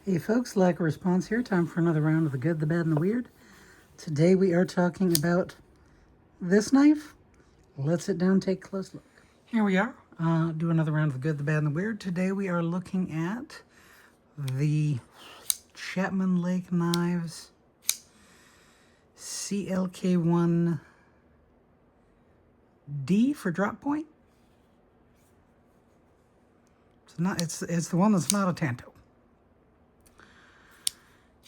Hey folks, lack a response here. Time for another round of the good, the bad, and the weird. Today we are talking about this knife. Let's sit down and take a close look. Here we are. Do another round of the good, the bad, and the weird. Today we are looking at the Chapman Lake Knives CLK-1D for drop point. It's the one that's not a Tanto.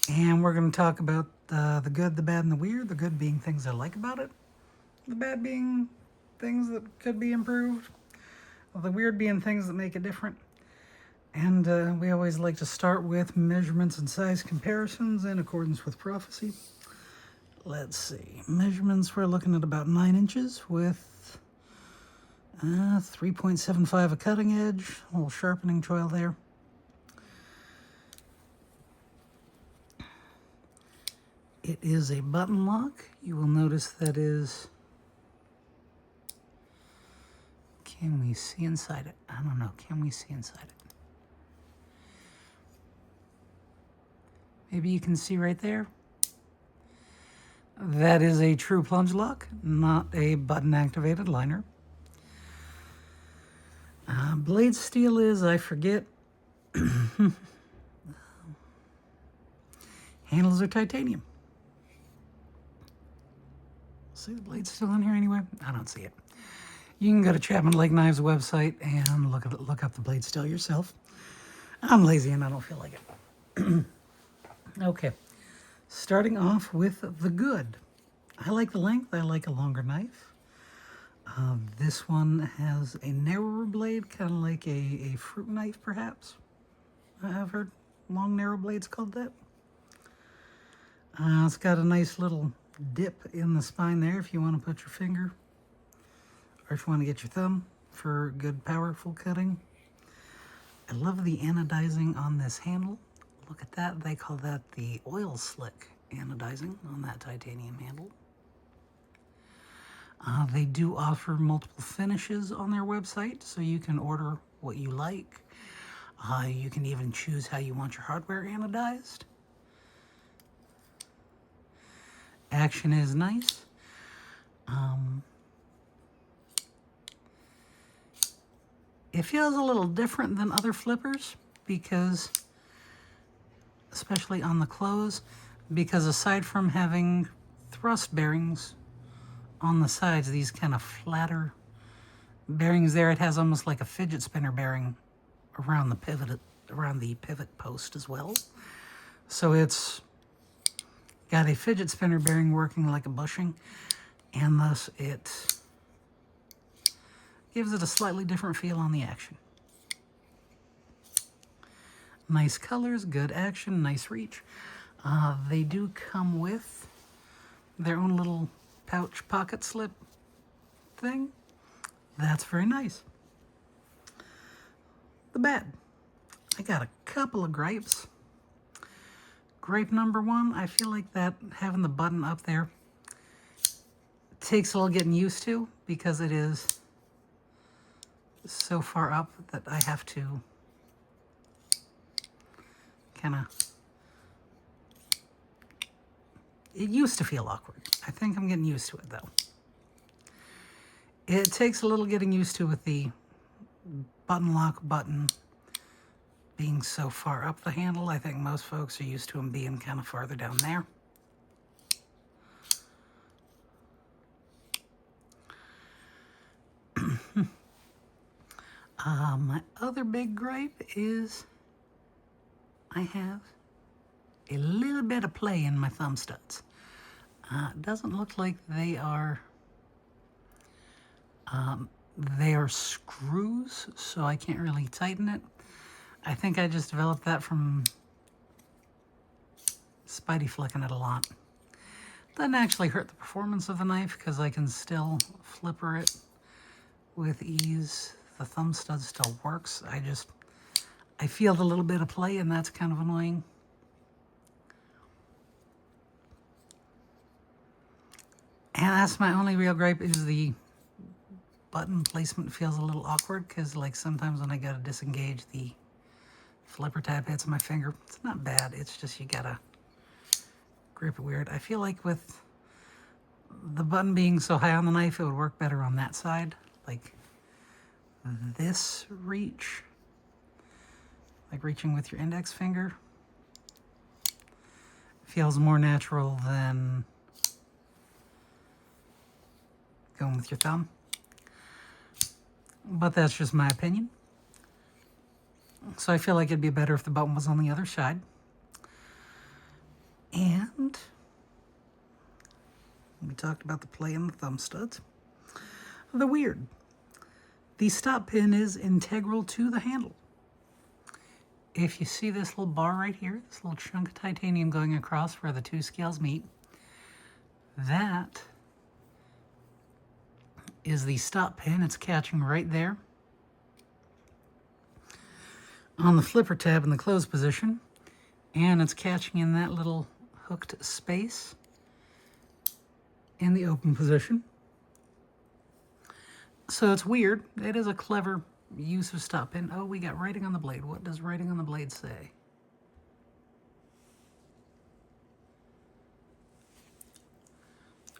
And we're going to talk about the good, the bad, and the weird. The good being things I like about it. The bad being things that could be improved. The weird being things that make it different. And we always like to start with measurements and size comparisons in accordance with prophecy. Let's see. Measurements, we're looking at about 9 inches with 3.75 a cutting edge. A little sharpening choil there. It is a button lock. You will notice that is... Can we see inside it? I don't know. Can we see inside it? Maybe you can see right there. That is a true plunge lock, not a button-activated liner. Blade steel is, I forget. Handles are titanium. See the blade steel in here anyway? I don't see it. You can go to Chapman Lake Knives website and look up the blade steel yourself. I'm lazy and I don't feel like it. Okay, starting off with the good. I like the length. I like a longer knife. This one has a narrower blade, kind of like a fruit knife, perhaps. I've heard long, narrow blades called that. It's got a nice little dip in the spine there if you want to put your finger, or if you want to get your thumb for good, powerful cutting. I love the anodizing on this handle. Look at that. They call that the oil slick anodizing on that titanium handle. They do offer multiple finishes on their website, so you can order what you like. You can even choose how you want your hardware anodized. Action is nice. It feels a little different than other flippers because, especially on the close, because aside from having thrust bearings on the sides, these kind of flatter bearings there, it has almost like a fidget spinner bearing around the pivot post as well. So it's got a fidget spinner bearing working like a bushing, and thus it gives it a slightly different feel on the action. Nice colors, good action, nice reach. They do come with their own little pouch pocket slip thing. That's very nice. The bad. I got a couple of gripes. Gripe number one, I feel like that having the button up there takes a little getting used to because it is so far up that I have to kind of... It used to feel awkward. I think I'm getting used to it though. It takes a little getting used to with the button lock button being so far up the handle. I think most folks are used to them being kind of farther down there. My other big gripe is I have a little bit of play in my thumb studs. It doesn't look like they are screws, so I can't really tighten it. I think I just developed that from Spidey flicking it a lot. Doesn't actually hurt the performance of the knife because I can still flipper it with ease. The thumb stud still works. I feel the little bit of play, and that's kind of annoying. And that's my only real gripe, is the button placement feels a little awkward because, like, sometimes when I go to disengage the Flipper tab hits my finger. It's not bad. It's just you gotta grip it weird. I feel like with the button being so high on the knife, it would work better on that side. Like this reach. Like reaching with your index finger. Feels more natural than going with your thumb. But that's just my opinion. So I feel like it'd be better if the button was on the other side. And we talked about the play and the thumb studs. The weird. The stop pin is integral to the handle. If you see this little bar right here, this little chunk of titanium going across where the two scales meet, that is the stop pin. It's catching right there. On the flipper tab in the closed position, and it's catching in that little hooked space in the open position. So it's weird. It is a clever use of stop pin. Oh, we got writing on the blade. What does writing on the blade say?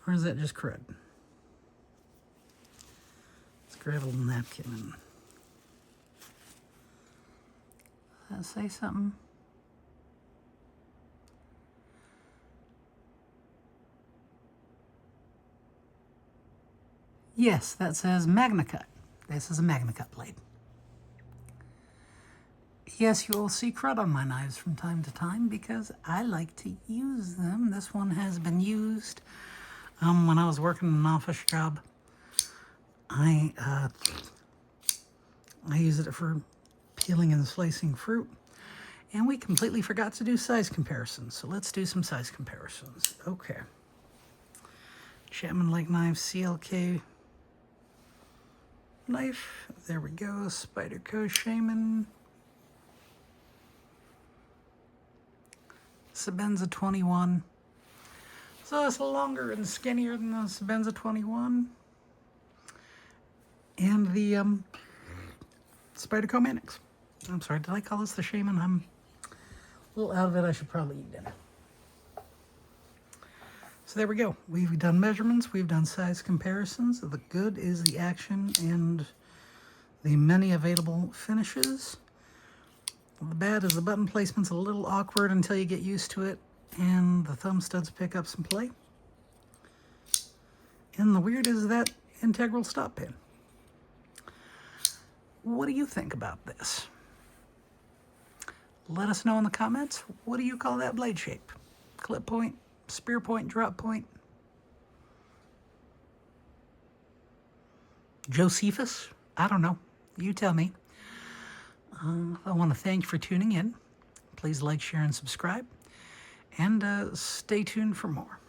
Or is that just crud? Let's grab a little napkin and does that say something? Yes, that says Magna Cut. This is a Magna Cut blade. Yes, you will see crud on my knives from time to time because I like to use them. This one has been used when I was working an office job. I used it for peeling and slicing fruit, and we completely forgot to do size comparisons. So let's do some size comparisons. Okay. Chapman Lake Knife, CLK knife. There we go. Spyderco Shaman. Sebenza 21. So it's longer and skinnier than the Sebenza 21. And the Spyderco Manix. I'm sorry, did I call this the Shaman? I'm a little out of it. I should probably eat dinner. So there we go. We've done measurements. We've done size comparisons. The good is the action and the many available finishes. The bad is the button placement's a little awkward until you get used to it, and the thumb studs pick up some play. And the weird is that integral stop pin. What do you think about this? Let us know in the comments. What do you call that blade shape? Clip point, spear point, drop point? Josephus? I don't know. You tell me. I want to thank you for tuning in. Please like, share, and subscribe. And stay tuned for more.